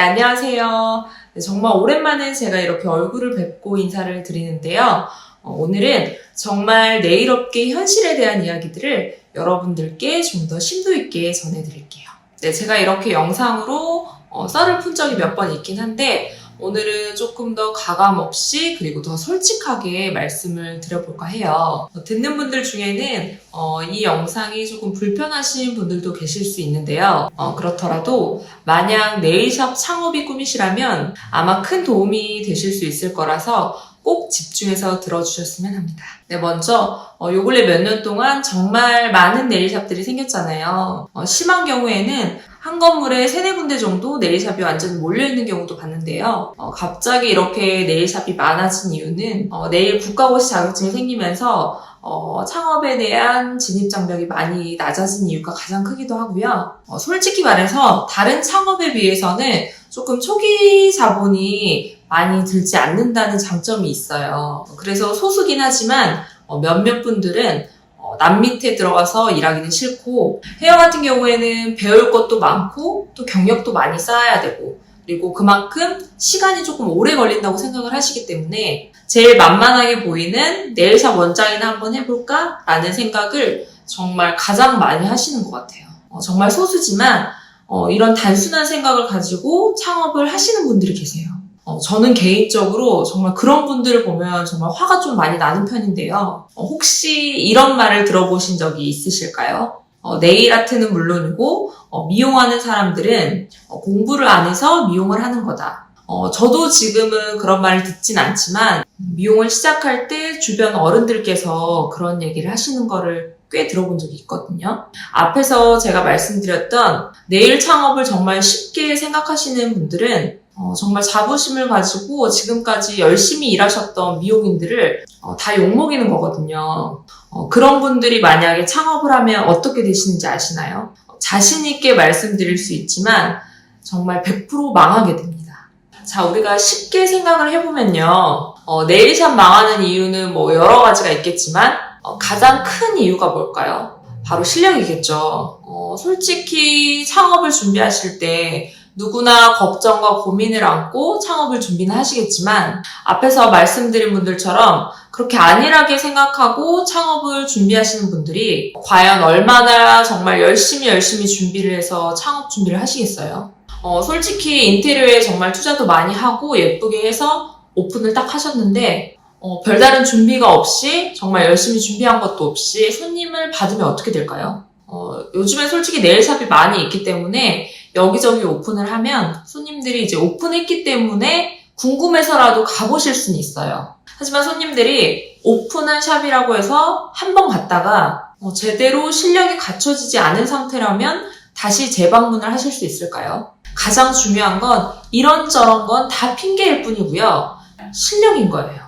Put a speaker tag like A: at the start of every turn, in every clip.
A: 안녕하세요. 네, 정말 오랜만에 제가 이렇게 얼굴을 뵙고 인사를 드리는데요. 오늘은 정말 네일 업계 현실에 대한 이야기들을 여러분들께 좀 더 심도 있게 전해드릴게요. 네, 제가 이렇게 영상으로 썰을 푼 적이 몇 번 있긴 한데 오늘은 조금 더 가감 없이 그리고 더 솔직하게 말씀을 드려볼까 해요. 듣는 분들 중에는 이 영상이 조금 불편하신 분들도 계실 수 있는데요. 그렇더라도 만약 네일샵 창업이 꿈이시라면 아마 큰 도움이 되실 수 있을 거라서 꼭 집중해서 들어주셨으면 합니다. 네, 먼저 요 근래 몇 년 동안 정말 많은 네일샵들이 생겼잖아요. 심한 경우에는 한 건물에 3-4군데 정도 네일샵이 완전히 몰려있는 경우도 봤는데요. 갑자기 이렇게 네일샵이 많아진 이유는 네일 국가고시 자격증이 생기면서 창업에 대한 진입장벽이 많이 낮아진 이유가 가장 크기도 하고요. 솔직히 말해서 다른 창업에 비해서는 조금 초기 자본이 많이 들지 않는다는 장점이 있어요. 그래서 소수긴 하지만 몇몇 분들은 남 밑에 들어가서 일하기는 싫고 헤어 같은 경우에는 배울 것도 많고 또 경력도 많이 쌓아야 되고 그리고 그만큼 시간이 조금 오래 걸린다고 생각을 하시기 때문에 제일 만만하게 보이는 네일샵 원장이나 한번 해볼까? 라는 생각을 정말 가장 많이 하시는 것 같아요. 정말 소수지만 이런 단순한 생각을 가지고 창업을 하시는 분들이 계세요. 저는 개인적으로 정말 그런 분들을 보면 정말 화가 좀 많이 나는 편인데요. 혹시 이런 말을 들어보신 적이 있으실까요? 네일 아트는 물론이고 미용하는 사람들은 공부를 안 해서 미용을 하는 거다. 저도 지금은 그런 말을 듣진 않지만 미용을 시작할 때 주변 어른들께서 그런 얘기를 하시는 거를 꽤 들어본 적이 있거든요. 앞에서 제가 말씀드렸던 네일 창업을 정말 쉽게 생각하시는 분들은 정말 자부심을 가지고 지금까지 열심히 일하셨던 미용인들을 다 욕먹이는 거거든요. 그런 분들이 만약에 창업을 하면 어떻게 되시는지 아시나요? 자신 있게 말씀드릴 수 있지만 정말 100% 망하게 됩니다. 자, 우리가 쉽게 생각을 해보면요. 네일샵 망하는 이유는 뭐 여러 가지가 있겠지만 가장 큰 이유가 뭘까요? 바로 실력이겠죠. 솔직히 창업을 준비하실 때 누구나 걱정과 고민을 안고 창업을 준비는 하시겠지만 앞에서 말씀드린 분들처럼 그렇게 안일하게 생각하고 창업을 준비하시는 분들이 과연 얼마나 정말 열심히 준비를 해서 창업 준비를 하시겠어요? 솔직히 인테리어에 정말 투자도 많이 하고 예쁘게 해서 오픈을 딱 하셨는데 별다른 준비가 없이 정말 열심히 준비한 것도 없이 손님을 받으면 어떻게 될까요? 요즘엔 솔직히 네일샵이 많이 있기 때문에 여기저기 오픈을 하면 손님들이 이제 오픈했기 때문에 궁금해서라도 가보실 수는 있어요. 하지만 손님들이 오픈한 샵이라고 해서 한 번 갔다가 제대로 실력이 갖춰지지 않은 상태라면 다시 재방문을 하실 수 있을까요? 가장 중요한 건 이런저런 건 다 핑계일 뿐이고요. 실력인 거예요.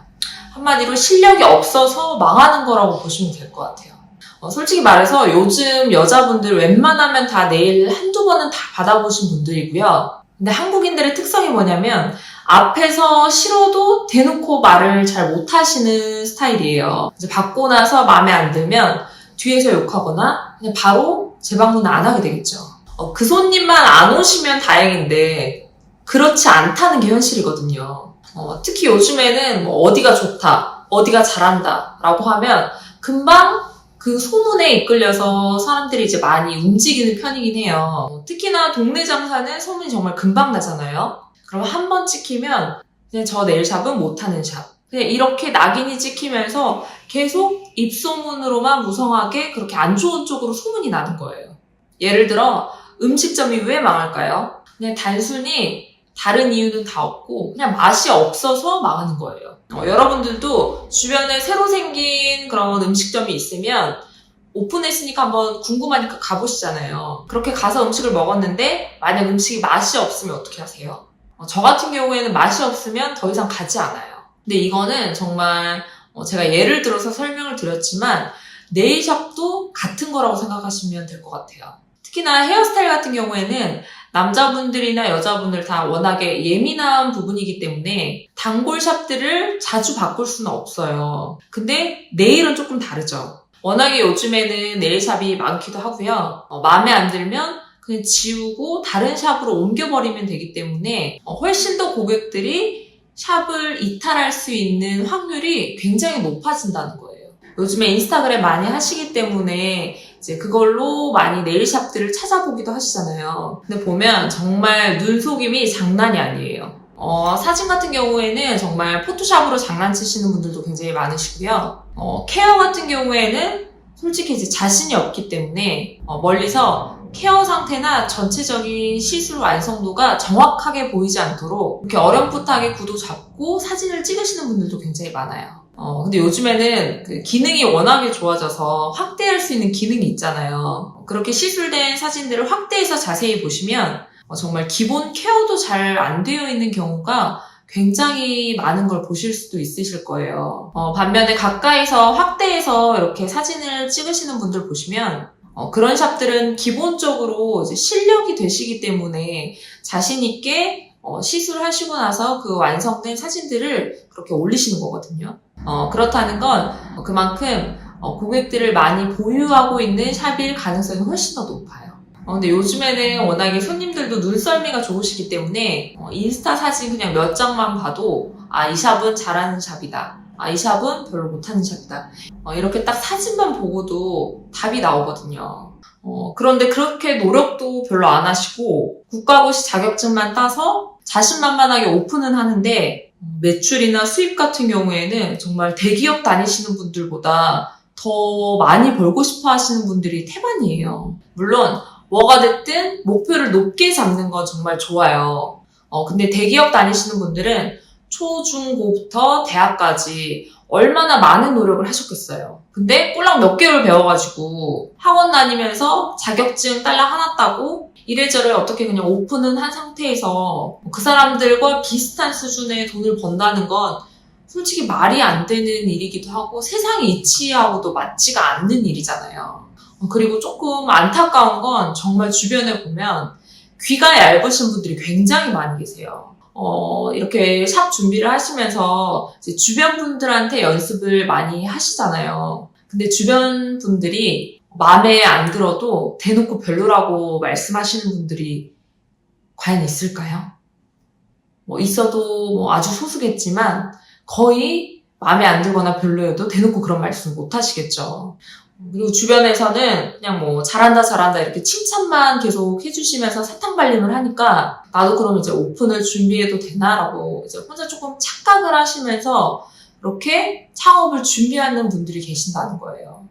A: 한마디로 실력이 없어서 망하는 거라고 보시면 될 것 같아요. 솔직히 말해서 요즘 여자분들 웬만하면 다 네일 한두 번은 다 받아보신 분들이고요. 근데 한국인들의 특성이 뭐냐면 앞에서 싫어도 대놓고 말을 잘 못하시는 스타일이에요. 이제 받고 나서 마음에 안 들면 뒤에서 욕하거나 그냥 바로 재방문을 안 하게 되겠죠. 그 손님만 안 오시면 다행인데 그렇지 않다는 게 현실이거든요. 특히 요즘에는 뭐 어디가 좋다, 어디가 잘한다 라고 하면 금방 그 소문에 이끌려서 사람들이 이제 많이 움직이는 편이긴 해요. 특히나 동네 장사는 소문이 정말 금방 나잖아요. 그럼 한 번 찍히면 그냥 저 네일샵은 못하는 샵. 그냥 이렇게 낙인이 찍히면서 계속 입소문으로만 무성하게 그렇게 안 좋은 쪽으로 소문이 나는 거예요. 예를 들어 음식점이 왜 망할까요? 그냥 단순히 다른 이유는 다 없고 그냥 맛이 없어서 망하는 거예요. 여러분들도 주변에 새로 생긴 그런 음식점이 있으면 오픈했으니까 한번 궁금하니까 가보시잖아요. 그렇게 가서 음식을 먹었는데 만약 음식이 맛이 없으면 어떻게 하세요? 저 같은 경우에는 맛이 없으면 더 이상 가지 않아요. 근데 이거는 정말 제가 예를 들어서 설명을 드렸지만 네일샵도 같은 거라고 생각하시면 될 것 같아요. 특히나 헤어스타일 같은 경우에는 남자분들이나 여자분들 다 워낙에 예민한 부분이기 때문에 단골샵들을 자주 바꿀 수는 없어요. 근데 네일은 조금 다르죠. 워낙에 요즘에는 네일샵이 많기도 하고요. 마음에 안 들면 그냥 지우고 다른 샵으로 옮겨버리면 되기 때문에 훨씬 더 고객들이 샵을 이탈할 수 있는 확률이 굉장히 높아진다는 거예요. 요즘에 인스타그램 많이 하시기 때문에 이제 그걸로 많이 네일샵들을 찾아보기도 하시잖아요. 근데 보면 정말 눈속임이 장난이 아니에요. 사진 같은 경우에는 정말 포토샵으로 장난치시는 분들도 굉장히 많으시고요. 케어 같은 경우에는 솔직히 이제 자신이 없기 때문에 멀리서 케어 상태나 전체적인 시술 완성도가 정확하게 보이지 않도록 이렇게 어렴풋하게 구도 잡고 사진을 찍으시는 분들도 굉장히 많아요. 근데 요즘에는 그 기능이 워낙에 좋아져서 확대할 수 있는 기능이 있잖아요. 그렇게 시술된 사진들을 확대해서 자세히 보시면 정말 기본 케어도 잘 안 되어 있는 경우가 굉장히 많은 걸 보실 수도 있으실 거예요. 반면에 가까이서 확대해서 이렇게 사진을 찍으시는 분들 보시면 그런 샵들은 기본적으로 이제 실력이 되시기 때문에 자신 있게 시술하시고 나서 그 완성된 사진들을 그렇게 올리시는 거거든요. 그렇다는 건 그만큼 고객들을 많이 보유하고 있는 샵일 가능성이 훨씬 더 높아요. 근데 요즘에는 워낙에 손님들도 눈썰미가 좋으시기 때문에 인스타 사진 그냥 몇 장만 봐도 이 샵은 잘하는 샵이다. 이 샵은 별로 못하는 샵이다. 이렇게 딱 사진만 보고도 답이 나오거든요. 그런데 그렇게 노력도 별로 안 하시고 국가고시 자격증만 따서 자신만만하게 오픈은 하는데 매출이나 수입 같은 경우에는 정말 대기업 다니시는 분들보다 더 많이 벌고 싶어 하시는 분들이 태반이에요. 물론 뭐가 됐든 목표를 높게 잡는 건 정말 좋아요. 근데 대기업 다니시는 분들은 초, 중, 고부터 대학까지 얼마나 많은 노력을 하셨겠어요. 근데 꼴랑 몇 개월 배워가지고 학원 다니면서 자격증 딸랑 하나 따고 이래저래 어떻게 그냥 오픈은 한 상태에서 그 사람들과 비슷한 수준의 돈을 번다는 건 솔직히 말이 안 되는 일이기도 하고 세상의 이치하고도 맞지가 않는 일이잖아요. 그리고 조금 안타까운 건 정말 주변에 보면 귀가 얇으신 분들이 굉장히 많이 계세요. 이렇게 샵 준비를 하시면서 이제 주변 분들한테 연습을 많이 하시잖아요. 근데 주변 분들이 마음에 안 들어도 대놓고 별로라고 말씀하시는 분들이 과연 있을까요? 있어도 아주 소수겠지만 거의 마음에 안 들거나 별로여도 대놓고 그런 말씀 못 하시겠죠. 그리고 주변에서는 그냥 잘한다 이렇게 칭찬만 계속 해주시면서 사탕 발림을 하니까 나도 그럼 이제 오픈을 준비해도 되나라고 이제 혼자 조금 착각을 하시면서 이렇게 창업을 준비하는 분들이 계신다는 거예요.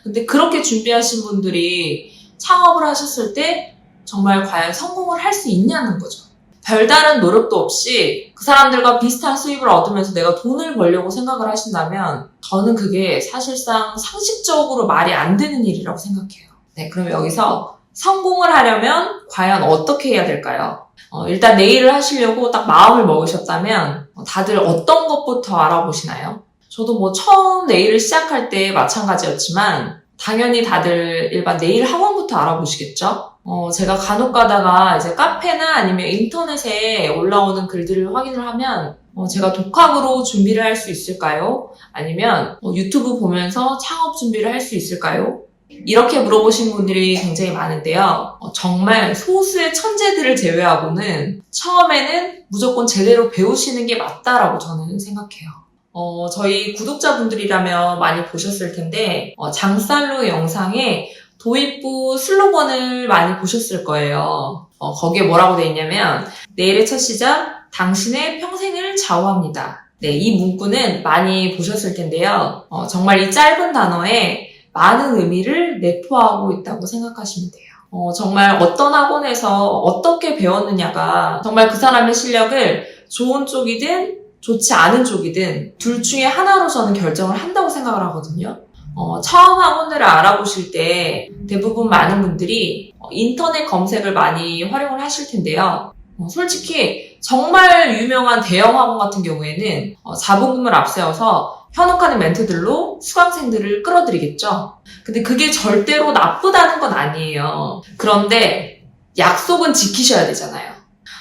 A: 근데 그렇게 준비하신 분들이 창업을 하셨을 때 정말 과연 성공을 할 수 있냐는 거죠. 별다른 노력도 없이 그 사람들과 비슷한 수입을 얻으면서 내가 돈을 벌려고 생각을 하신다면 저는 그게 사실상 상식적으로 말이 안 되는 일이라고 생각해요. 네, 그럼 여기서 성공을 하려면 과연 어떻게 해야 될까요? 일단 네일을 하시려고 딱 마음을 먹으셨다면 다들 어떤 것부터 알아보시나요? 저도 처음 네일을 시작할 때 마찬가지였지만 당연히 다들 일반 네일 학원부터 알아보시겠죠? 제가 간혹 가다가 이제 카페나 아니면 인터넷에 올라오는 글들을 확인을 하면 제가 독학으로 준비를 할 수 있을까요? 아니면 유튜브 보면서 창업 준비를 할 수 있을까요? 이렇게 물어보신 분들이 굉장히 많은데요. 정말 소수의 천재들을 제외하고는 처음에는 무조건 제대로 배우시는 게 맞다라고 저는 생각해요. 저희 구독자분들이라면 많이 보셨을 텐데 장살로 영상에 도입부 슬로건을 많이 보셨을 거예요. 거기에 뭐라고 돼 있냐면 내일의 첫 시작, 당신의 평생을 좌우합니다. 네, 이 문구는 많이 보셨을 텐데요. 정말 이 짧은 단어에 많은 의미를 내포하고 있다고 생각하시면 돼요. 정말 어떤 학원에서 어떻게 배웠느냐가 정말 그 사람의 실력을 좋은 쪽이든 좋지 않은 쪽이든 둘 중에 하나로 저는 결정을 한다고 생각을 하거든요. 처음 학원들을 알아보실 때 대부분 많은 분들이 인터넷 검색을 많이 활용을 하실 텐데요. 솔직히 정말 유명한 대형 학원 같은 경우에는 자본금을 앞세워서 현혹하는 멘트들로 수강생들을 끌어들이겠죠. 근데 그게 절대로 나쁘다는 건 아니에요. 그런데 약속은 지키셔야 되잖아요.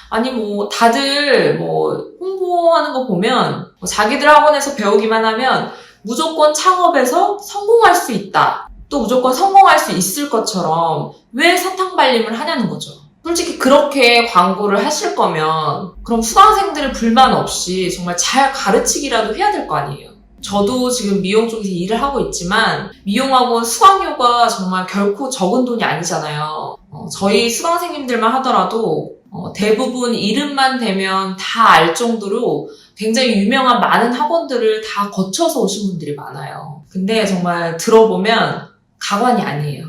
A: 아니 다들 홍보하는 거 보면 자기들 학원에서 배우기만 하면 무조건 창업에서 성공할 수 있다. 또 무조건 성공할 수 있을 것처럼 왜 사탕 발림을 하냐는 거죠. 솔직히 그렇게 광고를 하실 거면 그럼 수강생들을 불만 없이 정말 잘 가르치기라도 해야 될 거 아니에요. 저도 지금 미용 쪽에서 일을 하고 있지만 미용학원 수강료가 정말 결코 적은 돈이 아니잖아요. 저희 수강생님들만 하더라도 대부분 이름만 대면 다 알 정도로 굉장히 유명한 많은 학원들을 다 거쳐서 오신 분들이 많아요. 근데 정말 들어보면 가관이 아니에요.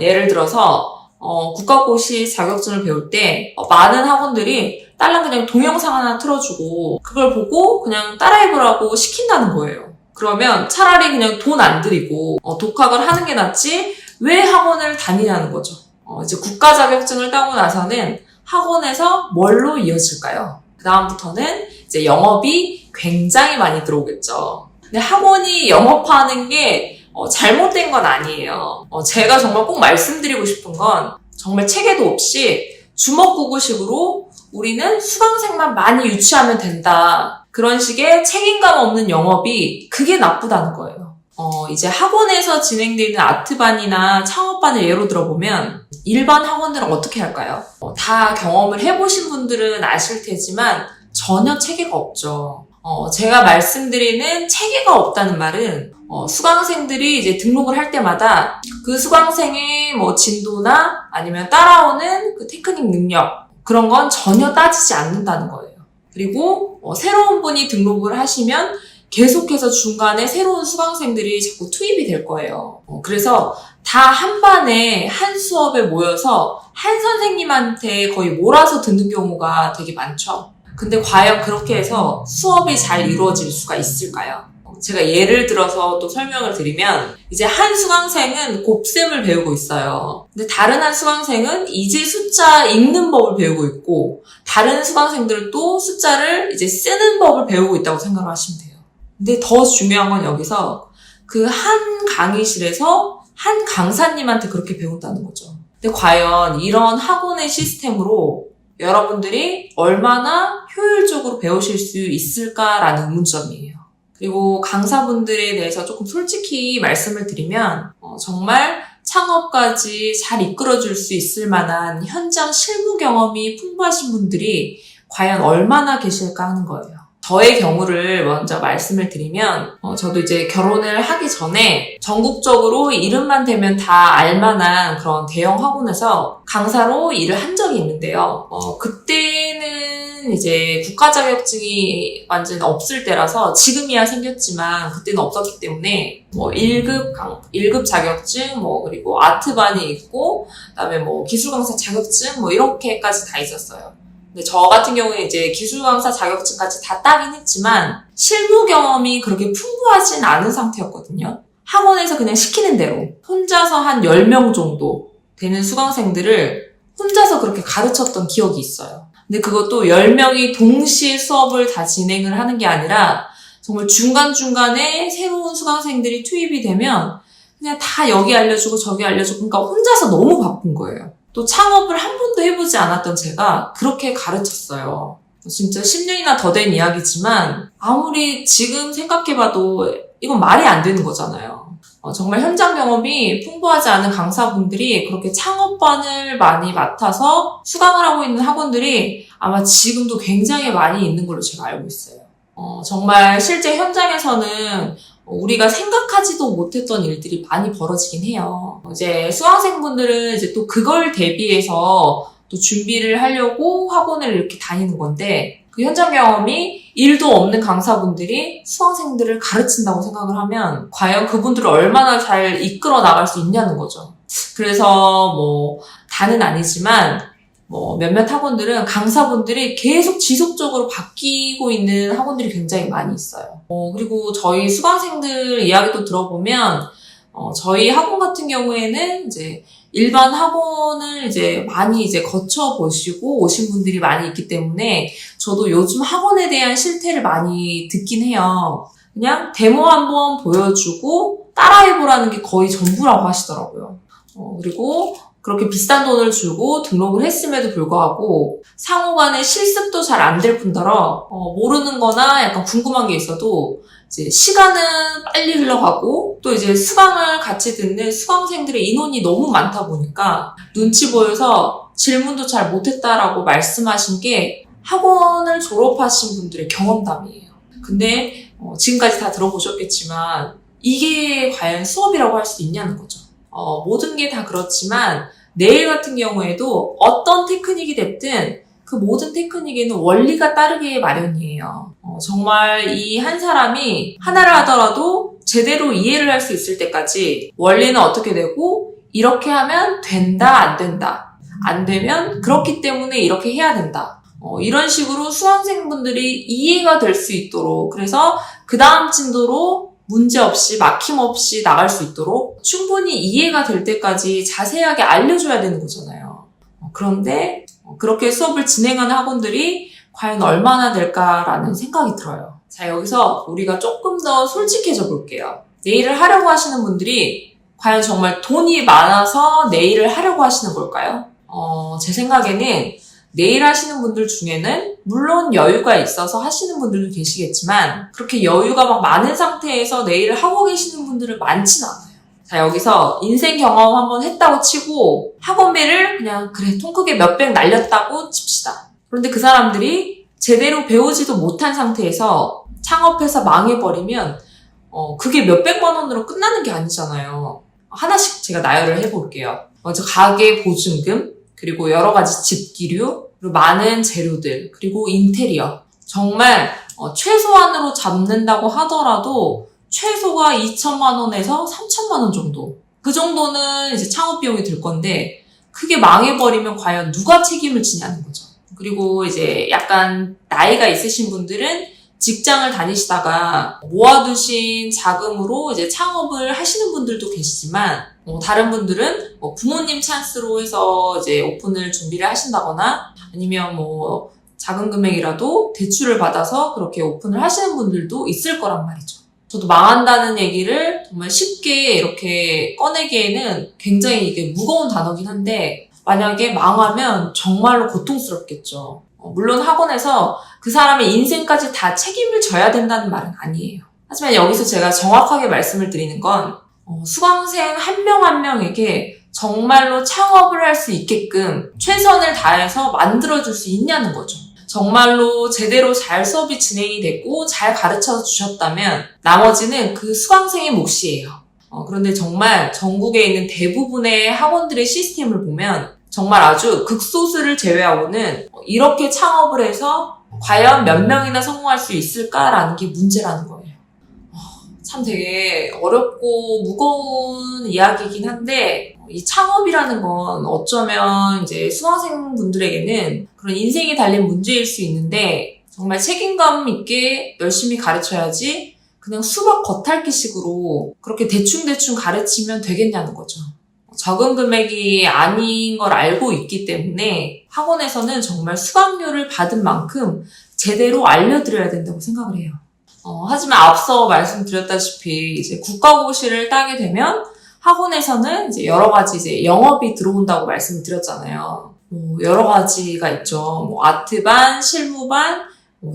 A: 예를 들어서 국가고시 자격증을 배울 때 많은 학원들이 딸랑 그냥 동영상 하나 틀어주고 그걸 보고 그냥 따라해보라고 시킨다는 거예요. 그러면 차라리 그냥 돈 안 들이고 독학을 하는 게 낫지 왜 학원을 다니냐는 거죠. 이제 국가 자격증을 따고 나서는 학원에서 뭘로 이어질까요? 그 다음부터는 이제 영업이 굉장히 많이 들어오겠죠. 근데 학원이 영업하는 게 잘못된 건 아니에요. 제가 정말 꼭 말씀드리고 싶은 건 정말 체계도 없이 주먹구구식으로 우리는 수강생만 많이 유치하면 된다. 그런 식의 책임감 없는 영업이 그게 나쁘다는 거예요. 이제 학원에서 진행되는 아트반이나 창업반을 예로 들어보면 일반 학원들은 어떻게 할까요? 다 경험을 해보신 분들은 아실 테지만 전혀 체계가 없죠. 제가 말씀드리는 체계가 없다는 말은 수강생들이 이제 등록을 할 때마다 그 수강생의 진도나 아니면 따라오는 그 테크닉 능력 그런 건 전혀 따지지 않는다는 거예요. 그리고 새로운 분이 등록을 하시면 계속해서 중간에 새로운 수강생들이 자꾸 투입이 될 거예요. 그래서 다 한 반에 한 수업에 모여서 한 선생님한테 거의 몰아서 듣는 경우가 되게 많죠. 근데 과연 그렇게 해서 수업이 잘 이루어질 수가 있을까요? 제가 예를 들어서 또 설명을 드리면 이제 한 수강생은 곱셈을 배우고 있어요. 근데 다른 한 수강생은 이제 숫자 읽는 법을 배우고 있고 다른 수강생들은 또 숫자를 이제 쓰는 법을 배우고 있다고 생각하시면 돼요. 근데 더 중요한 건 여기서 그 한 강의실에서 한 강사님한테 그렇게 배운다는 거죠. 근데 과연 이런 학원의 시스템으로 여러분들이 얼마나 효율적으로 배우실 수 있을까라는 의문점이에요. 그리고 강사분들에 대해서 조금 솔직히 말씀을 드리면 정말 창업까지 잘 이끌어줄 수 있을 만한 현장 실무 경험이 풍부하신 분들이 과연 얼마나 계실까 하는 거예요. 저의 경우를 먼저 말씀을 드리면 저도 이제 결혼을 하기 전에 전국적으로 이름만 대면 다 알만한 그런 대형 학원에서 강사로 일을 한 적이 있는데요. 그때는 이제 국가 자격증이 완전 없을 때라서 지금이야 생겼지만 그때는 없었기 때문에 1급 자격증 그리고 아트반이 있고 그다음에 기술 강사 자격증 이렇게까지 다 있었어요. 근데 저 같은 경우에 이제 기술 강사 자격증까지 다 따긴 했지만 실무 경험이 그렇게 풍부하진 않은 상태였거든요. 학원에서 그냥 시키는 대로 혼자서 한 10명 정도 되는 수강생들을 혼자서 그렇게 가르쳤던 기억이 있어요. 근데 그것도 10명이 동시에 수업을 다 진행을 하는 게 아니라 정말 중간중간에 새로운 수강생들이 투입이 되면 그냥 다 여기 알려주고 저기 알려주고 그러니까 혼자서 너무 바쁜 거예요. 또 창업을 한 번도 해보지 않았던 제가 그렇게 가르쳤어요. 진짜 10년이나 더 된 이야기지만 아무리 지금 생각해봐도 이건 말이 안 되는 거잖아요. 정말 현장 경험이 풍부하지 않은 강사분들이 그렇게 창업반을 많이 맡아서 수강을 하고 있는 학원들이 아마 지금도 굉장히 많이 있는 걸로 제가 알고 있어요. 정말 실제 현장에서는 우리가 생각하지도 못했던 일들이 많이 벌어지긴 해요. 이제 수강생분들은 이제 또 그걸 대비해서 또 준비를 하려고 학원을 이렇게 다니는 건데 그 현장 경험이 일도 없는 강사분들이 수강생들을 가르친다고 생각을 하면 과연 그분들을 얼마나 잘 이끌어 나갈 수 있냐는 거죠. 그래서 다는 아니지만 몇몇 학원들은 강사분들이 계속 지속적으로 바뀌고 있는 학원들이 굉장히 많이 있어요. 그리고 저희 수강생들 이야기도 들어보면, 저희 학원 같은 경우에는 이제 일반 학원을 이제 많이 이제 거쳐보시고 오신 분들이 많이 있기 때문에 저도 요즘 학원에 대한 실태를 많이 듣긴 해요. 그냥 데모 한번 보여주고 따라해보라는 게 거의 전부라고 하시더라고요. 그리고 그렇게 비싼 돈을 주고 등록을 했음에도 불구하고 상호 간의 실습도 잘 안 될 뿐더러 모르는 거나 약간 궁금한 게 있어도 이제 시간은 빨리 흘러가고 또 이제 수강을 같이 듣는 수강생들의 인원이 너무 많다 보니까 눈치 보여서 질문도 잘 못했다라고 말씀하신 게 학원을 졸업하신 분들의 경험담이에요. 근데 지금까지 다 들어보셨겠지만 이게 과연 수업이라고 할 수 있냐는 거죠. 모든 게 다 그렇지만 네일 같은 경우에도 어떤 테크닉이 됐든 그 모든 테크닉에는 원리가 따르게 마련이에요. 정말 이 한 사람이 하나를 하더라도 제대로 이해를 할 수 있을 때까지 원리는 어떻게 되고 이렇게 하면 된다, 안 된다. 안 되면 그렇기 때문에 이렇게 해야 된다. 이런 식으로 수강생분들이 이해가 될 수 있도록 그래서 그 다음 진도로 문제없이 막힘없이 나갈 수 있도록 충분히 이해가 될 때까지 자세하게 알려줘야 되는 거잖아요. 그런데 그렇게 수업을 진행하는 학원들이 과연 얼마나 될까라는 생각이 들어요. 자, 여기서 우리가 조금 더 솔직해져 볼게요. 네일을 하려고 하시는 분들이 과연 정말 돈이 많아서 네일을 하려고 하시는 걸까요? 제 생각에는 네일 하시는 분들 중에는 물론 여유가 있어서 하시는 분들도 계시겠지만 그렇게 여유가 막 많은 상태에서 네일을 하고 계시는 분들은 많진 않아요. 자, 여기서 인생 경험 한번 했다고 치고 학원비를 그냥 그래 통 크게 몇백 날렸다고 칩시다. 그런데 그 사람들이 제대로 배우지도 못한 상태에서 창업해서 망해버리면 그게 몇백만 원으로 끝나는 게 아니잖아요. 하나씩 제가 나열을 해볼게요. 먼저 가계 보증금, 그리고 여러 가지 집기류, 그리고 많은 재료들, 그리고 인테리어. 정말 최소한으로 잡는다고 하더라도 최소가 2천만 원에서 3천만 원 정도. 그 정도는 이제 창업 비용이 들 건데 그게 망해버리면 과연 누가 책임을 지냐는 거죠. 그리고 이제 약간 나이가 있으신 분들은 직장을 다니시다가 모아두신 자금으로 이제 창업을 하시는 분들도 계시지만 다른 분들은 부모님 찬스로 해서 이제 오픈을 준비를 하신다거나 아니면 작은 금액이라도 대출을 받아서 그렇게 오픈을 하시는 분들도 있을 거란 말이죠. 저도 망한다는 얘기를 정말 쉽게 이렇게 꺼내기에는 굉장히 이게 무거운 단어긴 한데 만약에 망하면 정말로 고통스럽겠죠. 물론 학원에서 그 사람의 인생까지 다 책임을 져야 된다는 말은 아니에요. 하지만 여기서 제가 정확하게 말씀을 드리는 건 수강생 한 명 한 명에게 정말로 창업을 할 수 있게끔 최선을 다해서 만들어줄 수 있냐는 거죠. 정말로 제대로 잘 수업이 진행이 됐고 잘 가르쳐 주셨다면 나머지는 그 수강생의 몫이에요. 그런데 정말 전국에 있는 대부분의 학원들의 시스템을 보면 정말 아주 극소수를 제외하고는 이렇게 창업을 해서 과연 몇 명이나 성공할 수 있을까라는 게 문제라는 거예요. 참 되게 어렵고 무거운 이야기이긴 한데 이 창업이라는 건 어쩌면 이제 수강생분들에게는 그런 인생이 달린 문제일 수 있는데 정말 책임감 있게 열심히 가르쳐야지 그냥 수박 겉핥기식으로 그렇게 대충대충 가르치면 되겠냐는 거죠. 적은 금액이 아닌 걸 알고 있기 때문에 학원에서는 정말 수강료를 받은 만큼 제대로 알려드려야 된다고 생각을 해요. 하지만 앞서 말씀드렸다시피 이제 국가고시를 따게 되면 학원에서는 이제 여러 가지 이제 영업이 들어온다고 말씀을 드렸잖아요. 여러 가지가 있죠. 아트반, 실무반,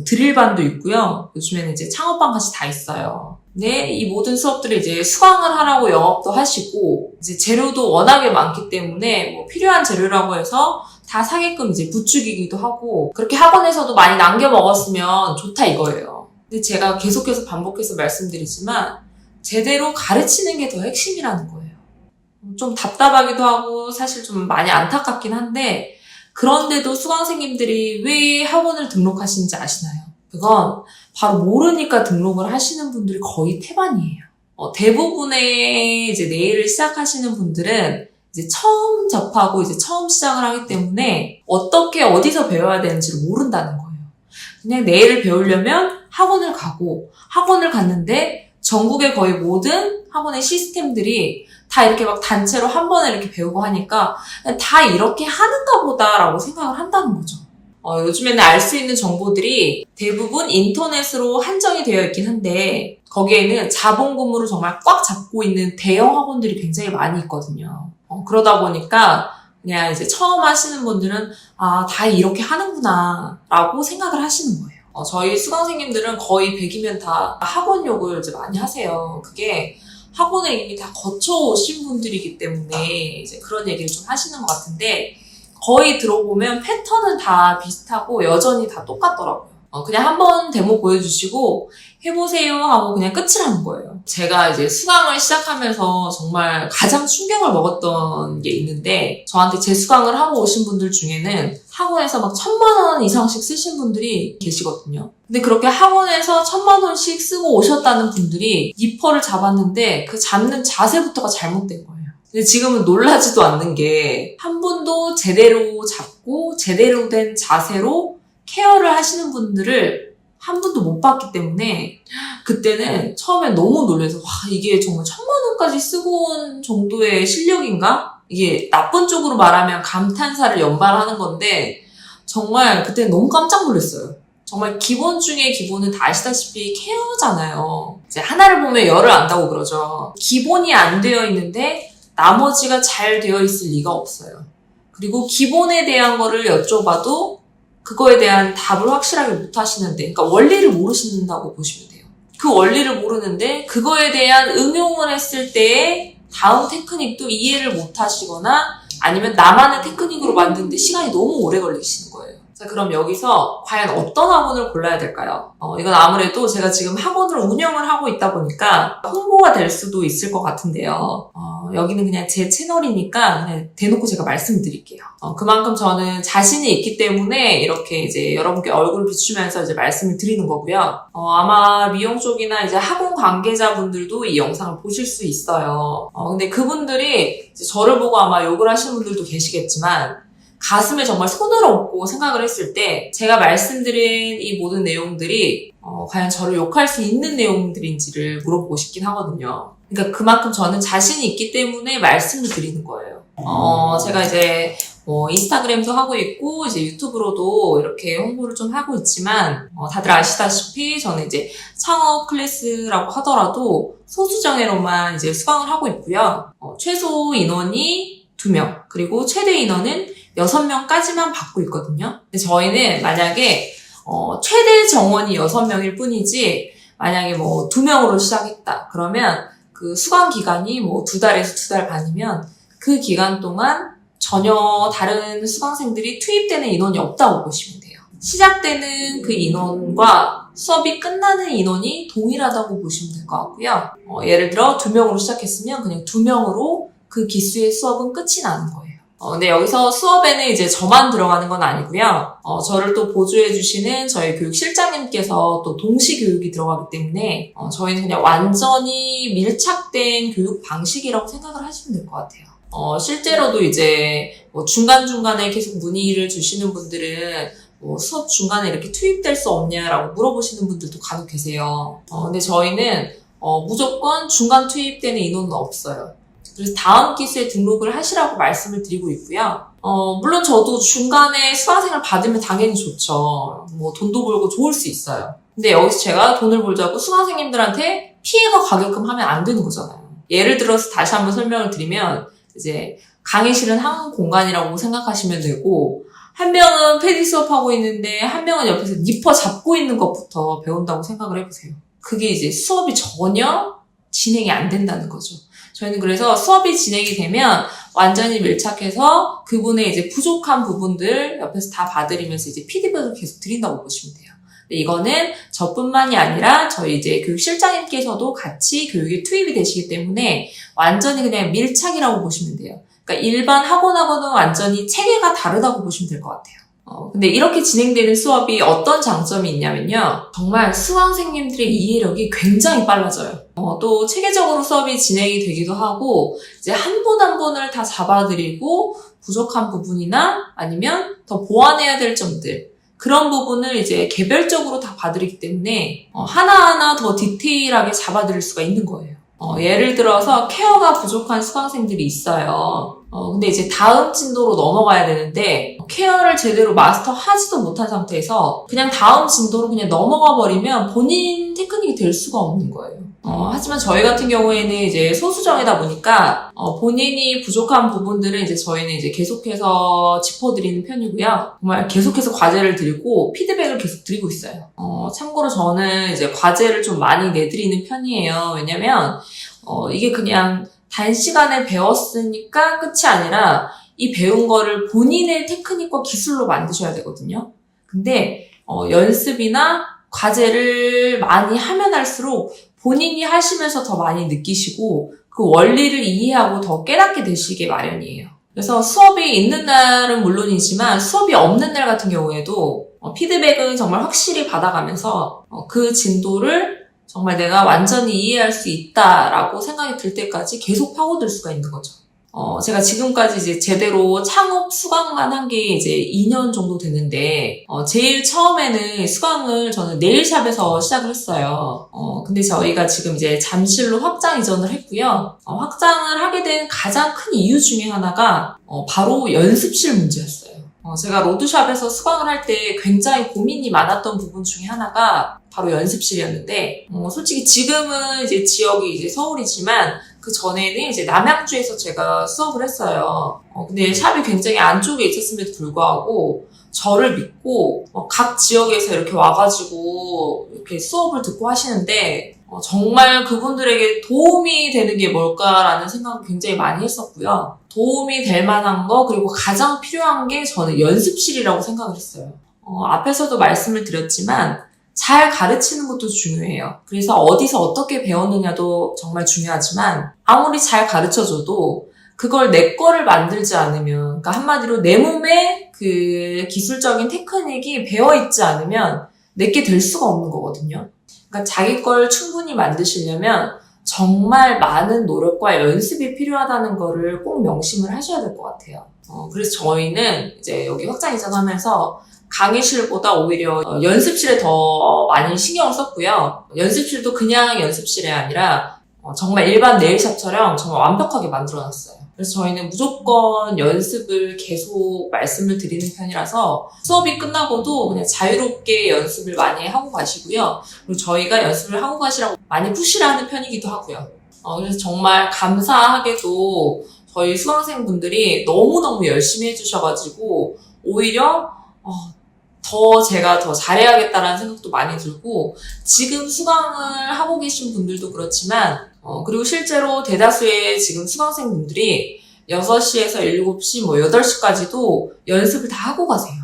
A: 드릴반도 있고요. 요즘에는 이제 창업반까지 다 있어요. 네, 이 모든 수업들을 이제 수강을 하라고 영업도 하시고, 이제 재료도 워낙에 많기 때문에 필요한 재료라고 해서 다 사게끔 이제 부추기기도 하고, 그렇게 학원에서도 많이 남겨 먹었으면 좋다 이거예요. 근데 제가 계속해서 반복해서 말씀드리지만, 제대로 가르치는 게 더 핵심이라는 거예요. 좀 답답하기도 하고, 사실 좀 많이 안타깝긴 한데, 그런데도 수강생님들이 왜 학원을 등록하시는지 아시나요? 그건 바로 모르니까 등록을 하시는 분들이 거의 태반이에요. 대부분의 이제 네일을 시작하시는 분들은 이제 처음 접하고 이제 처음 시작을 하기 때문에 어떻게 어디서 배워야 되는지를 모른다는 거예요. 그냥 네일을 배우려면 학원을 가고 학원을 갔는데 전국의 거의 모든 학원의 시스템들이 다 이렇게 막 단체로 한 번에 이렇게 배우고 하니까 다 이렇게 하는가 보다라고 생각을 한다는 거죠. 요즘에는 알 수 있는 정보들이 대부분 인터넷으로 한정이 되어 있긴 한데 거기에는 자본금으로 정말 꽉 잡고 있는 대형 학원들이 굉장히 많이 있거든요. 그러다 보니까 그냥 이제 처음 하시는 분들은 다 이렇게 하는구나 라고 생각을 하시는 거예요. 저희 수강생님들은 거의 100이면 다 학원 욕을 이제 많이 하세요. 그게 학원을 이미 다 거쳐오신 분들이기 때문에 이제 그런 얘기를 좀 하시는 것 같은데, 거의 들어보면 패턴은 다 비슷하고 여전히 다 똑같더라고요. 그냥 한번 데모 보여주시고 해보세요 하고 그냥 끝을 하는 거예요. 제가 이제 수강을 시작하면서 정말 가장 충격을 먹었던 게 있는데, 저한테 재수강을 하고 오신 분들 중에는 학원에서 막 1,000만 원 이상씩 쓰신 분들이 계시거든요. 근데 그렇게 학원에서 1,000만 원씩 쓰고 오셨다는 분들이 니퍼를 잡았는데 그 잡는 자세부터가 잘못된 거예요. 근데 지금은 놀라지도 않는 게, 한 번도 제대로 잡고 제대로 된 자세로 케어를 하시는 분들을 한 번도 못 봤기 때문에, 그때는 처음에 너무 놀라서 이게 정말 1,000만 원까지 쓰고 온 정도의 실력인가? 이게 나쁜 쪽으로 말하면 감탄사를 연발하는 건데, 정말 그때 너무 깜짝 놀랐어요. 정말 기본 중에 기본은 다 아시다시피 케어잖아요. 이제 하나를 보면 열을 안다고 그러죠. 기본이 안 되어 있는데 나머지가 잘 되어 있을 리가 없어요. 그리고 기본에 대한 거를 여쭤봐도 그거에 대한 답을 확실하게 못 하시는데, 그러니까 원리를 모르신다고 보시면 돼요. 그 원리를 모르는데 그거에 대한 응용을 했을 때의 다음 테크닉도 이해를 못 하시거나, 아니면 나만의 테크닉으로 만드는데 시간이 너무 오래 걸리시는 거예요. 자, 그럼 여기서 과연 어떤 학원을 골라야 될까요? 이건 아무래도 제가 지금 학원을 운영을 하고 있다 보니까 홍보가 될 수도 있을 것 같은데요. 여기는 그냥 제 채널이니까 그냥 대놓고 제가 말씀드릴게요. 그만큼 저는 자신이 있기 때문에 이렇게 이제 여러분께 얼굴을 비추면서 이제 말씀을 드리는 거고요. 아마 미용 쪽이나 이제 학원 관계자분들도 이 영상을 보실 수 있어요. 근데 그분들이 이제 저를 보고 아마 욕을 하시는 분들도 계시겠지만, 가슴에 정말 손을 얹고 생각을 했을 때 제가 말씀드린 이 모든 내용들이 과연 저를 욕할 수 있는 내용들인지를 물어보고 싶긴 하거든요. 그러니까 그만큼 저는 자신이 있기 때문에 말씀을 드리는 거예요. 제가 이제 인스타그램도 하고 있고 이제 유튜브로도 이렇게 홍보를 좀 하고 있지만, 다들 아시다시피 저는 이제 창업 클래스라고 하더라도 소수정예로만 이제 수강을 하고 있고요. 최소 인원이 2명, 그리고 최대 인원은 6명까지만 받고 있거든요. 근데 저희는 만약에 최대 정원이 6명일 뿐이지, 만약에 2명으로 시작했다 그러면 그 수강 기간이 2달에서 2달 반이면 그 기간 동안 전혀 다른 수강생들이 투입되는 인원이 없다고 보시면 돼요. 시작되는 그 인원과 수업이 끝나는 인원이 동일하다고 보시면 될 것 같고요. 예를 들어 2명으로 시작했으면 그냥 2명으로 그 기수의 수업은 끝이 나는 거예요. 근데 여기서 수업에는 이제 저만 들어가는 건 아니고요. 저를 또 보조해주시는 저희 교육실장님께서 또 동시 교육이 들어가기 때문에, 저희는 그냥 완전히 밀착된 교육 방식이라고 생각을 하시면 될 것 같아요. 실제로도 이제 중간중간에 계속 문의를 주시는 분들은 수업 중간에 이렇게 투입될 수 없냐라고 물어보시는 분들도 간혹 계세요. 근데 저희는 무조건 중간 투입되는 인원은 없어요. 그래서 다음 기수에 등록을 하시라고 말씀을 드리고 있고요. 물론 저도 중간에 수강생을 받으면 당연히 좋죠. 돈도 벌고 좋을 수 있어요. 근데 여기서 제가 돈을 벌자고 수강생님들한테 피해가 가게끔 하면 안 되는 거잖아요. 예를 들어서 다시 한번 설명을 드리면, 이제 강의실은 한 공간이라고 생각하시면 되고, 한 명은 패딩 수업하고 있는데 한 명은 옆에서 니퍼 잡고 있는 것부터 배운다고 생각을 해보세요. 그게 이제 수업이 전혀 진행이 안 된다는 거죠. 저희는 그래서 수업이 진행이 되면 완전히 밀착해서 그분의 이제 부족한 부분들 옆에서 다 봐드리면서 이제 피드백을 계속 드린다고 보시면 돼요. 근데 이거는 저뿐만이 아니라 저희 이제 교육실장님께서도 같이 교육에 투입이 되시기 때문에 완전히 그냥 밀착이라고 보시면 돼요. 그러니까 일반 학원하고는 완전히 체계가 다르다고 보시면 될 것 같아요. 근데 이렇게 진행되는 수업이 어떤 장점이 있냐면요. 정말 수강생님들의 이해력이 굉장히 빨라져요. 또 체계적으로 수업이 진행이 되기도 하고, 이제 한 분 한 분을 다 잡아드리고 부족한 부분이나 아니면 더 보완해야 될 점들, 그런 부분을 이제 개별적으로 다 봐드리기 때문에 하나하나 더 디테일하게 잡아드릴 수가 있는 거예요. 예를 들어서 케어가 부족한 수강생들이 있어요. 근데 이제 다음 진도로 넘어가야 되는데 케어를 제대로 마스터하지도 못한 상태에서 그냥 다음 진도로 그냥 넘어가 버리면 본인 테크닉이 될 수가 없는 거예요. 하지만 저희 같은 경우에는 이제 소수정이다 보니까, 본인이 부족한 부분들은 이제 저희는 이제 계속해서 짚어드리는 편이고요. 정말 계속해서 과제를 드리고, 피드백을 계속 드리고 있어요. 참고로 저는 이제 과제를 좀 많이 내드리는 편이에요. 왜냐면, 이게 그냥 단시간에 배웠으니까 끝이 아니라, 이 배운 거를 본인의 테크닉과 기술로 만드셔야 되거든요. 근데, 연습이나 과제를 많이 하면 할수록 본인이 하시면서 더 많이 느끼시고 그 원리를 이해하고 더 깨닫게 되시게 마련이에요. 그래서 수업이 있는 날은 물론이지만 수업이 없는 날 같은 경우에도 피드백은 정말 확실히 받아가면서 그 진도를 정말 내가 완전히 이해할 수 있다라고 생각이 들 때까지 계속 파고들 수가 있는 거죠. 제가 지금까지 이제 제대로 창업 수강만 한 게 이제 2년 정도 됐는데, 제일 처음에는 수강을 저는 네일샵에서 시작을 했어요. 근데 저희가 지금 이제 잠실로 확장 이전을 했고요. 확장을 하게 된 가장 큰 이유 중에 하나가, 바로 연습실 문제였어요. 제가 로드샵에서 수강을 할 때 굉장히 고민이 많았던 부분 중에 하나가 바로 연습실이었는데, 솔직히 지금은 이제 지역이 이제 서울이지만, 그 전에는 이제 남양주에서 제가 수업을 했어요. 근데 샵이 굉장히 안쪽에 있었음에도 불구하고 저를 믿고 각 지역에서 이렇게 와가지고 이렇게 수업을 듣고 하시는데 정말 그분들에게 도움이 되는 게 뭘까라는 생각을 굉장히 많이 했었고요. 도움이 될 만한 거 그리고 가장 필요한 게 저는 연습실이라고 생각을 했어요. 앞에서도 말씀을 드렸지만 잘 가르치는 것도 중요해요. 그래서 어디서 어떻게 배웠느냐도 정말 중요하지만 아무리 잘 가르쳐줘도 그걸 내 거를 만들지 않으면, 그러니까 한마디로 내 몸에 그 기술적인 테크닉이 배어있지 않으면 내게 될 수가 없는 거거든요. 그러니까 자기 걸 충분히 만드시려면 정말 많은 노력과 연습이 필요하다는 거를 꼭 명심을 하셔야 될 것 같아요. 그래서 저희는 이제 여기 확장 이전하면서 강의실보다 오히려 연습실에 더 많이 신경을 썼고요. 연습실도 그냥 연습실이 아니라 정말 일반 네일샵처럼 정말 완벽하게 만들어놨어요. 그래서 저희는 무조건 연습을 계속 말씀을 드리는 편이라서 수업이 끝나고도 그냥 자유롭게 연습을 많이 하고 가시고요. 그리고 저희가 연습을 하고 가시라고 많이 푸시를 하는 편이기도 하고요. 그래서 정말 감사하게도 저희 수강생분들이 너무너무 열심히 해주셔가지고 오히려 제가 더 잘해야겠다라는 생각도 많이 들고, 지금 수강을 하고 계신 분들도 그렇지만, 그리고 실제로 대다수의 지금 수강생분들이 6시에서 7시, 8시까지도 연습을 다 하고 가세요.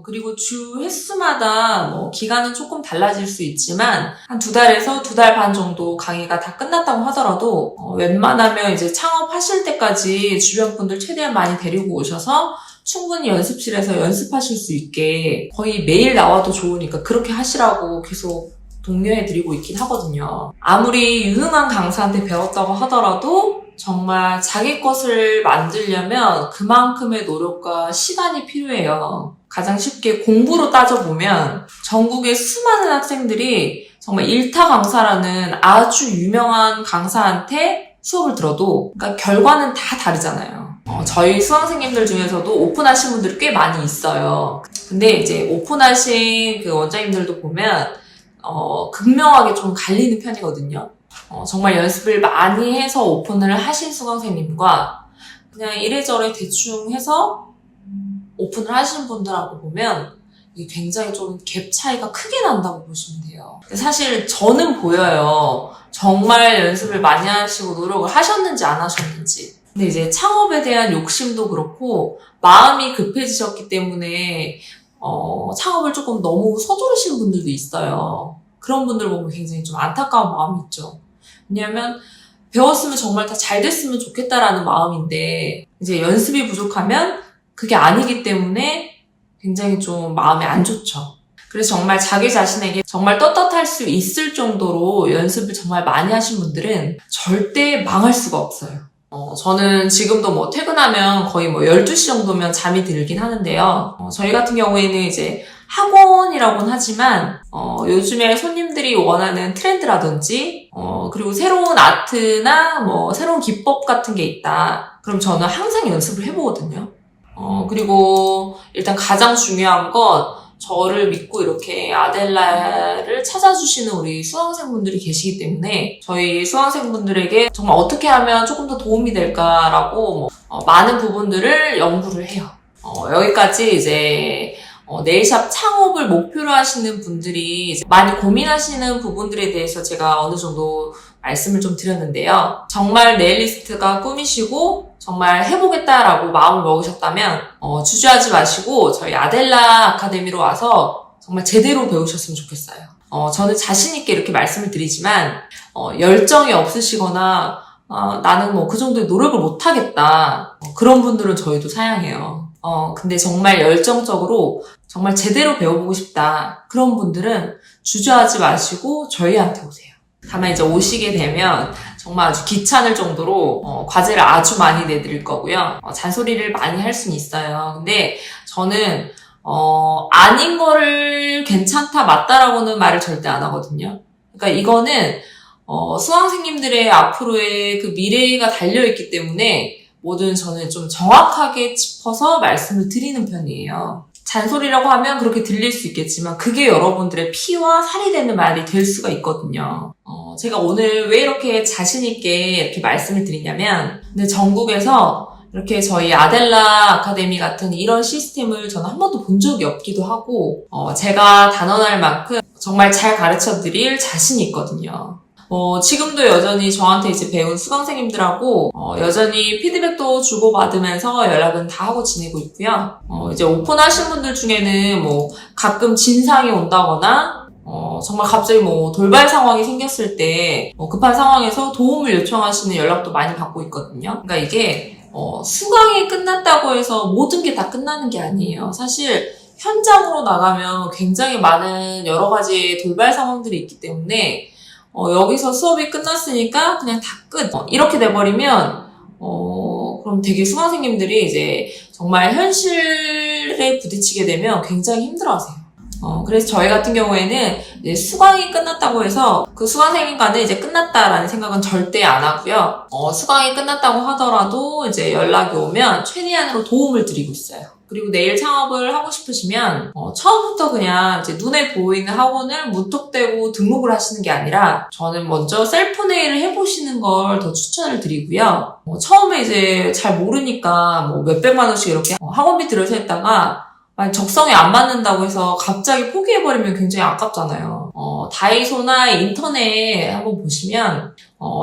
A: 그리고 주 횟수마다 기간은 조금 달라질 수 있지만, 한 2달에서 2달 반 정도 강의가 다 끝났다고 하더라도, 웬만하면 이제 창업하실 때까지 주변 분들 최대한 많이 데리고 오셔서 충분히 연습실에서 연습하실 수 있게 거의 매일 나와도 좋으니까 그렇게 하시라고 계속 독려해드리고 있긴 하거든요. 아무리 유능한 강사한테 배웠다고 하더라도 정말 자기 것을 만들려면 그만큼의 노력과 시간이 필요해요. 가장 쉽게 공부로 따져보면 전국의 수많은 학생들이 정말 일타 강사라는 아주 유명한 강사한테 수업을 들어도 그러니까 결과는 다 다르잖아요. 저희 수강생님들 중에서도 오픈하신 분들이 꽤 많이 있어요. 근데 이제 오픈하신 그 원장님들도 보면 극명하게 좀 갈리는 편이거든요. 정말 연습을 많이 해서 오픈을 하신 수강생님과 그냥 이래저래 대충 해서 오픈을 하시는 분들하고 보면 이게 굉장히 좀 갭 차이가 크게 난다고 보시면 돼요. 사실 저는 보여요. 정말 연습을 많이 하시고 노력을 하셨는지 안 하셨는지. 근데 이제 창업에 대한 욕심도 그렇고 마음이 급해지셨기 때문에 창업을 조금 너무 서두르시는 분들도 있어요. 그런 분들 보면 굉장히 좀 안타까운 마음이 있죠. 왜냐하면 배웠으면 정말 다 잘 됐으면 좋겠다라는 마음인데 이제 연습이 부족하면 그게 아니기 때문에 굉장히 좀 마음이 안 좋죠. 그래서 정말 자기 자신에게 정말 떳떳할 수 있을 정도로 연습을 정말 많이 하신 분들은 절대 망할 수가 없어요. 저는 지금도 퇴근하면 거의 12시 정도면 잠이 들긴 하는데요. 저희 같은 경우에는 이제 학원이라고는 하지만, 요즘에 손님들이 원하는 트렌드라든지, 그리고 새로운 아트나 새로운 기법 같은 게 있다. 그럼 저는 항상 연습을 해보거든요. 그리고 일단 가장 중요한 건 저를 믿고 이렇게 아델라를 찾아주시는 우리 수강생분들이 계시기 때문에 저희 수강생분들에게 정말 어떻게 하면 조금 더 도움이 될까라고 많은 부분들을 연구를 해요. 여기까지 이제 네일샵 창업을 목표로 하시는 분들이 이제 많이 고민하시는 부분들에 대해서 제가 어느 정도 말씀을 좀 드렸는데요. 정말 네일리스트가 꿈이시고 정말 해보겠다라고 마음을 먹으셨다면 주저하지 마시고 저희 아델라 아카데미로 와서 정말 제대로 배우셨으면 좋겠어요. 저는 자신 있게 이렇게 말씀을 드리지만 열정이 없으시거나 나는 뭐 그 정도의 노력을 못하겠다 그런 분들은 저희도 사양해요. 근데 정말 열정적으로 정말 제대로 배워보고 싶다 그런 분들은 주저하지 마시고 저희한테 오세요. 다만 이제 오시게 되면 정말 아주 귀찮을 정도로 과제를 아주 많이 내드릴 거고요. 잔소리를 많이 할 수는 있어요. 근데 저는 아닌 거를 괜찮다 맞다라고는 말을 절대 안 하거든요. 그러니까 이거는 수강생님들의 앞으로의 그 미래가 달려있기 때문에 뭐든 저는 좀 정확하게 짚어서 말씀을 드리는 편이에요. 잔소리라고 하면 그렇게 들릴 수 있겠지만 그게 여러분들의 피와 살이 되는 말이 될 수가 있거든요. 제가 오늘 왜 이렇게 자신 있게 이렇게 말씀을 드리냐면 근데 전국에서 이렇게 저희 아델라 아카데미 같은 이런 시스템을 저는 한 번도 본 적이 없기도 하고 제가 단언할 만큼 정말 잘 가르쳐 드릴 자신이 있거든요. 지금도 여전히 저한테 이제 배운 수강생님들하고 여전히 피드백도 주고받으면서 연락은 다 하고 지내고 있고요. 이제 오픈하신 분들 중에는 뭐 가끔 진상이 온다거나 정말 갑자기 뭐 돌발 상황이 생겼을 때 급한 상황에서 도움을 요청하시는 연락도 많이 받고 있거든요. 그러니까 이게 수강이 끝났다고 해서 모든 게 다 끝나는 게 아니에요. 사실 현장으로 나가면 굉장히 많은 여러 가지 돌발 상황들이 있기 때문에 여기서 수업이 끝났으니까 그냥 다 끝. 이렇게 돼버리면, 그럼 되게 수강생님들이 이제 정말 현실에 부딪히게 되면 굉장히 힘들어하세요. 그래서 저희 같은 경우에는 이제 수강이 끝났다고 해서 그 수강생과는 이제 끝났다라는 생각은 절대 안 하고요. 수강이 끝났다고 하더라도 이제 연락이 오면 최대한으로 도움을 드리고 있어요. 그리고 네일 창업을 하고 싶으시면 처음부터 그냥 이제 눈에 보이는 학원을 무턱대고 등록을 하시는 게 아니라 저는 먼저 셀프 네일을 해보시는 걸 더 추천을 드리고요. 처음에 이제 잘 모르니까 뭐 몇백만 원씩 이렇게 학원비 들여서 했다가 만약 적성에 안 맞는다고 해서 갑자기 포기해버리면 굉장히 아깝잖아요. 다이소나 인터넷 한번 보시면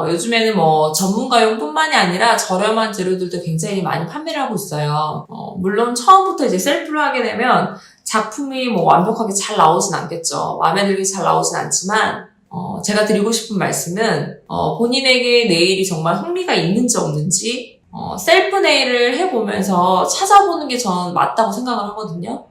A: 요즘에는 뭐 전문가용뿐만이 아니라 저렴한 재료들도 굉장히 많이 판매를 하고 있어요. 물론 처음부터 이제 셀프를 하게 되면 작품이 뭐 완벽하게 잘 나오진 않겠죠. 마음에 들게 잘 나오진 않지만 제가 드리고 싶은 말씀은 본인에게 네일이 정말 흥미가 있는지 없는지 셀프 네일을 해보면서 찾아보는 게 저는 맞다고 생각을 하거든요.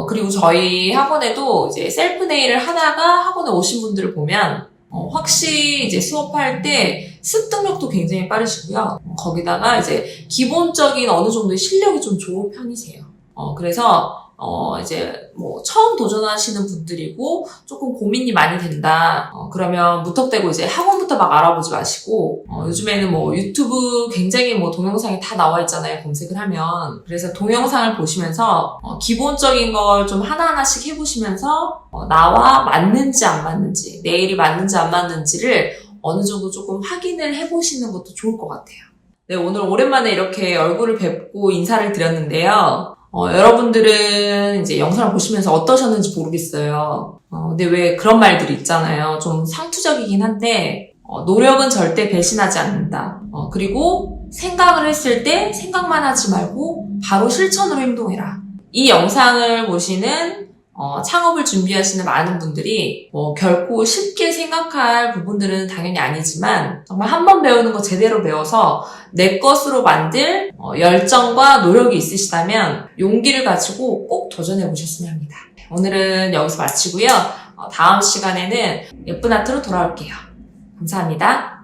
A: 그리고 저희 학원에도 이제 셀프 네일을 하다가 학원에 오신 분들을 보면 확실히 이제 수업할 때 습득력도 굉장히 빠르시고요. 거기다가 이제 기본적인 어느 정도의 실력이 좀 좋은 편이세요. 그래서 이제 뭐 처음 도전하시는 분들이고 조금 고민이 많이 된다. 그러면 무턱대고 이제 학원부터 막 알아보지 마시고 요즘에는 뭐 유튜브 굉장히 뭐 동영상이 다 나와 있잖아요. 검색을 하면. 그래서 동영상을 보시면서 기본적인 걸 좀 하나하나씩 해보시면서 나와 맞는지 안 맞는지 네일이 맞는지 안 맞는지를 어느 정도 조금 확인을 해보시는 것도 좋을 것 같아요. 네, 오늘 오랜만에 이렇게 얼굴을 뵙고 인사를 드렸는데요. 여러분들은 이제 영상을 보시면서 어떠셨는지 모르겠어요. 근데 왜 그런 말들이 있잖아요. 좀 상투적이긴 한데, 노력은 절대 배신하지 않는다. 그리고 생각을 했을 때 생각만 하지 말고 바로 실천으로 행동해라. 이 영상을 보시는 창업을 준비하시는 많은 분들이 결코 쉽게 생각할 부분들은 당연히 아니지만 정말 한 번 배우는 거 제대로 배워서 내 것으로 만들 열정과 노력이 있으시다면 용기를 가지고 꼭 도전해 보셨으면 합니다. 오늘은 여기서 마치고요. 다음 시간에는 예쁜 아트로 돌아올게요. 감사합니다.